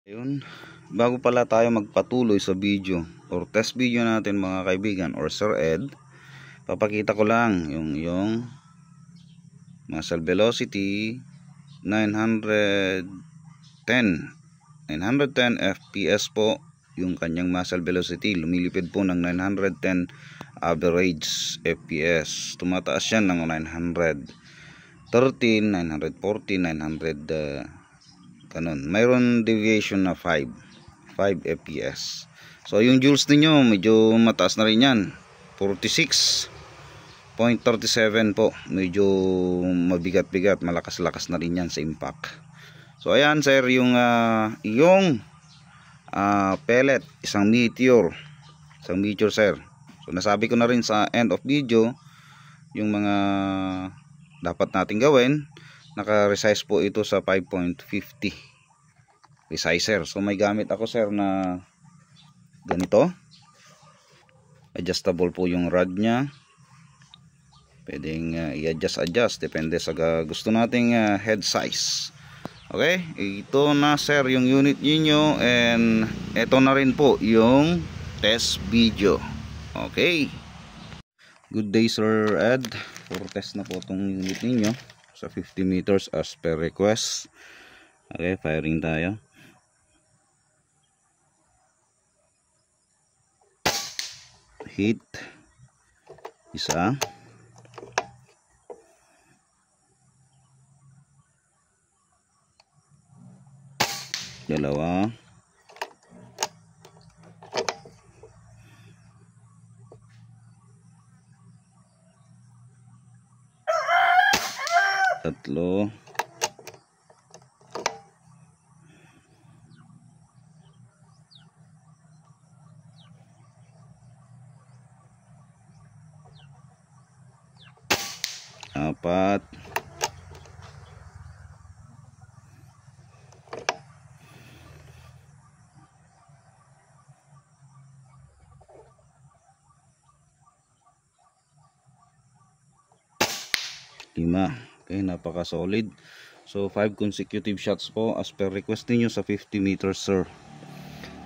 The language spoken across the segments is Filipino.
Ayun, bago pala tayo magpatuloy sa video or test video natin mga kaibigan or Sir Ed, papakita ko lang yung muzzle velocity 910 fps po yung kanyang muzzle velocity. Lumilipid po ng 910 average fps. Tumataas yan ng 913, 940, 900 ganun. Mayroon deviation na 5 fps. So yung joules ninyo medyo mataas na rin yan, 46.37 po. Medyo mabigat-bigat, malakas-lakas na rin yan sa impact. So ayan sir, yung pellet, isang meteor sir. So nasabi ko na rin sa end of video yung mga dapat nating gawin. Naka-resize po ito sa 5.50 resizer. So may gamit ako sir na ganito, adjustable po yung rod nya. Pwedeng i-adjust depende sa gusto nating head size. Okay, ito na sir yung unit niyo, and ito na rin po yung test video. Okay, good day Sir Ed, for test na po itong unit niyo sa 50 meters as per request. Okay, firing tayo. Hit isa, dalawa, tatlo, apat, lima. Okay, napaka solid. So 5 consecutive shots po as per request niyo sa 50 meters sir.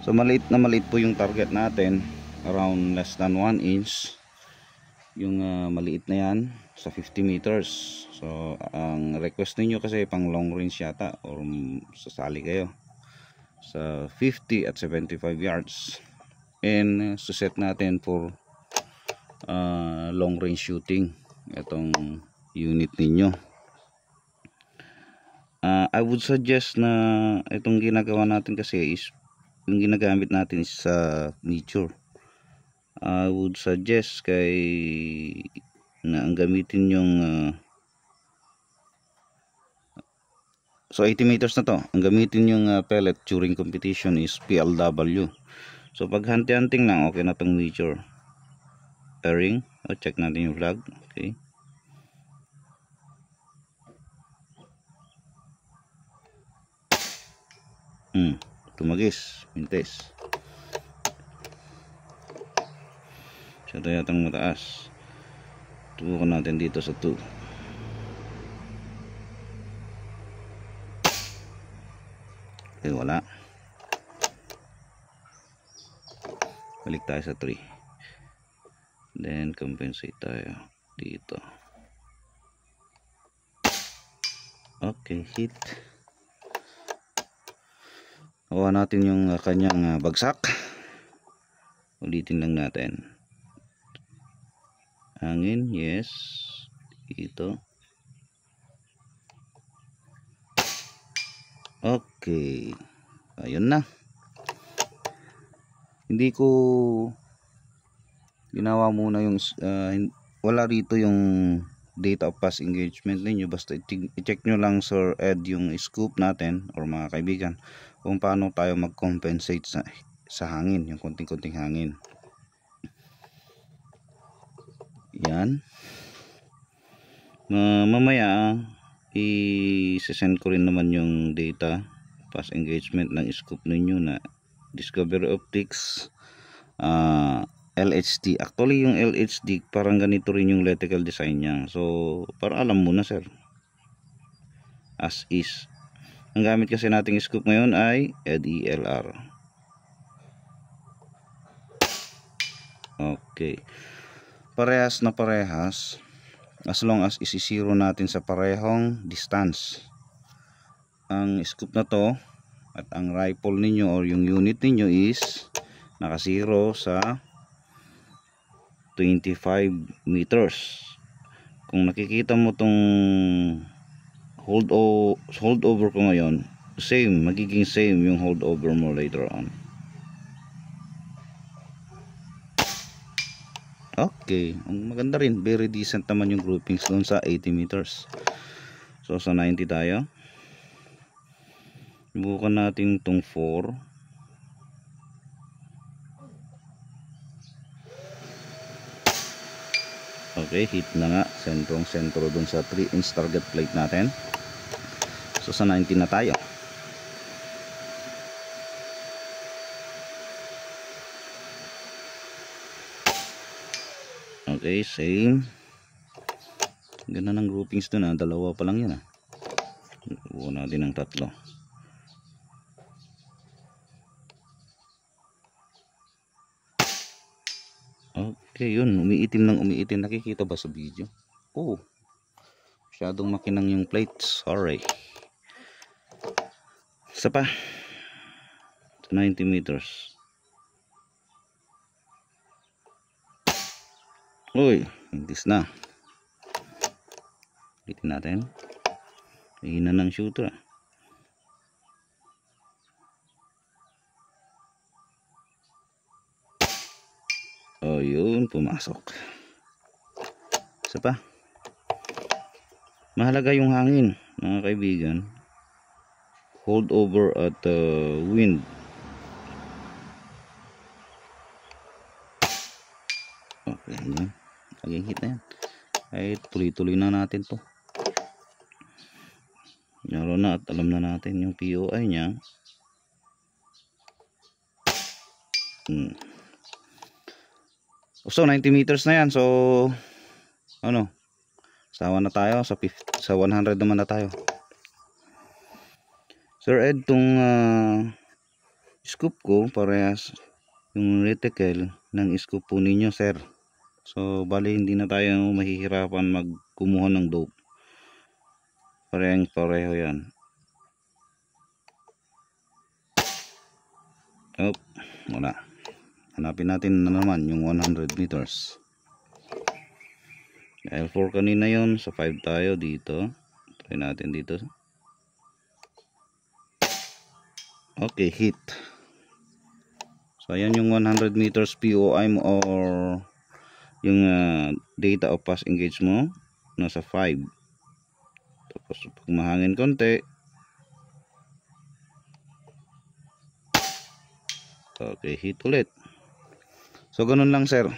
So maliit po yung target natin, around less than 1 inch yung maliit na yan sa 50 meters. So ang request niyo kasi pang long range yata, or sasali kayo sa 50 at 75 yards, and suset natin for long range shooting itong unit ninyo. I would suggest na itong ginagawa natin kasi is yung ginagamit natin is sa nature. I would suggest na ang gamitin yung so 80 meters na to, ang gamitin yung pellet during competition is PLW. So pag hunting lang, okay na tong nature. Pairing, check natin yung flag. Okay, tumagis, mintes. So ito yatang mataas. Tubukan natin dito sa 2. Okay, wala. Balik tayo sa 3. Then compensate tayo dito. Okay, hit. Hawa natin yung kanyang bagsak. Ulitin lang natin. Hangin, yes. Ito. Okay. Ayun na. Hindi ko ginawa muna yung wala rito yung data of past engagement ninyo. Basta i-check nyo lang Sir Ed yung scoop natin, or mga kaibigan, kung paano tayo mag-compensate sa hangin, yung konting-konting hangin. Yan. Mamaya i-send ko rin naman yung data past engagement ng scoop ninyo na Discovery Optics LHD. Actually yung LHD parang ganito rin yung electrical design niya. So para alam mo na sir, as is. Ang gamit kasi nating scoop ngayon ay ELR. Okay. Parehas na parehas as long as isisiro natin sa parehong distance. Ang scoop na to at ang rifle ninyo or yung unit ninyo is nakasiro sa 25 meters. Kung nakikita mo tong holdover ko ngayon, magiging same yung holdover mo later on. Okay, ang maganda rin, very decent naman yung groupings doon sa 80 meters. So sa 90 tayo. Subukan natin tong 4. Okay, hit na nga, sentro dun sa 3-inch target plate natin. So sa 90 na tayo. Okay, same. Ganda ng groupings dun, dalawa pa lang yan. Buo natin ng 3. Okay, yun, umiitim. Nakikita ba sa video? Oh, masyadong makinang yung plates. Sorry. Isa pa. 90 meters. Uy, this na. Ulitin natin. Hihina ng shooter. Oh, yun, pumasok. Isa pa. Mahalaga yung hangin, mga kaibigan. Hold over at wind. Okay, yun. Laging hit na yan. Ay, tuloy-tuloy na natin to. Lalo na at alam na natin yung POI nya. So 90 meters na yan. So ano, sawa na tayo sa 100 naman na tayo. Sir Ed, tong scoop ko parehas yung reticle ng scoop po ninyo, sir. So bali hindi na tayo mahihirapan magkumuha ng dope. Pareho yan. Wala. Hanapin natin na naman yung 100 meters. L4 kanina yon, sa 5 tayo dito. Try natin dito. Okay, hit. So ayan yung 100 meters POI mo or yung data of pass engage mo nasa 5. Tapos pag mahangin konti, okay, hit ulit. So ganun lang, sir.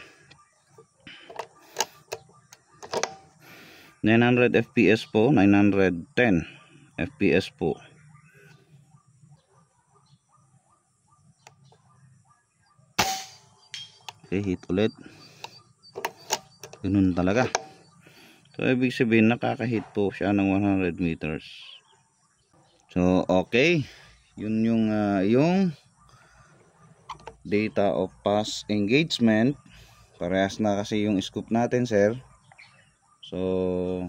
900 fps po, 910 fps po. Okay, hit ulit. Ganun talaga. So ibig sabihin nakaka-hit po siya ng 100 meters. So okay, yun yung data of pass engagement. Parehas na kasi yung scoop natin, sir. So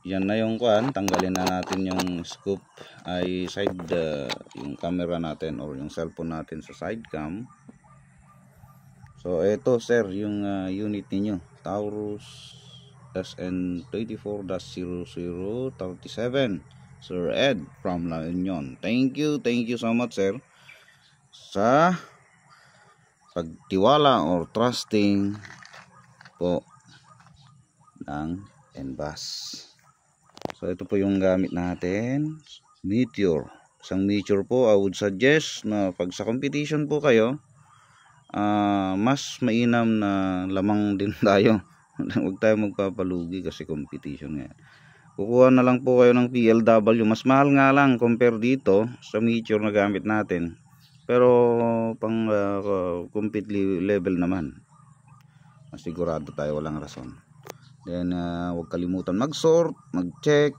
yan na yung kuan, tanggalin na natin yung scoop ay yung camera natin or yung cellphone natin sa side cam. So ito, sir, yung unit ninyo, Taurus SN24-0037, Sir Ed from La Union. Thank you so much, sir, sa pagtiwala or trusting po ng NBAS. So ito po yung gamit natin, Meteor. Isang Meteor po, I would suggest na pag sa competition po kayo, mas mainam na lamang din tayo. Huwag tayo magpapalugi kasi competition nga. Kukuha na lang po kayo ng PLW, mas mahal nga lang compare dito sa Meteor na gamit natin, pero pang compete level naman, masigurado tayo, walang rason. Then huwag kalimutan mag-sort, mag-check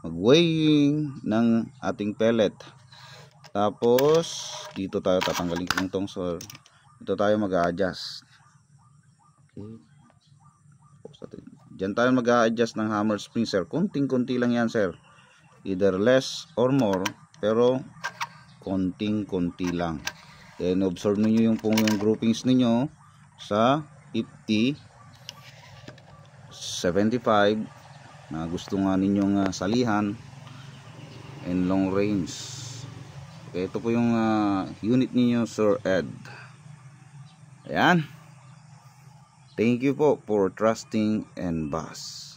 mag-weighing ng ating pellet. Tapos dito tayo tatanggalin ko ng tong, so dito tayo mag-a-adjust. Okay. Diyan tayo mag-a-adjust ng hammer spring, sir. Konting-konti lang yan, sir. Either less or more, pero konting-konti lang. Then observe niyo yung groupings niyo sa 50, 75 na gusto nga ninyong salihan, and long range. Okay, ito po yung unit niyo, Sir Ed. Ayan. Thank you po for trusting and Bass.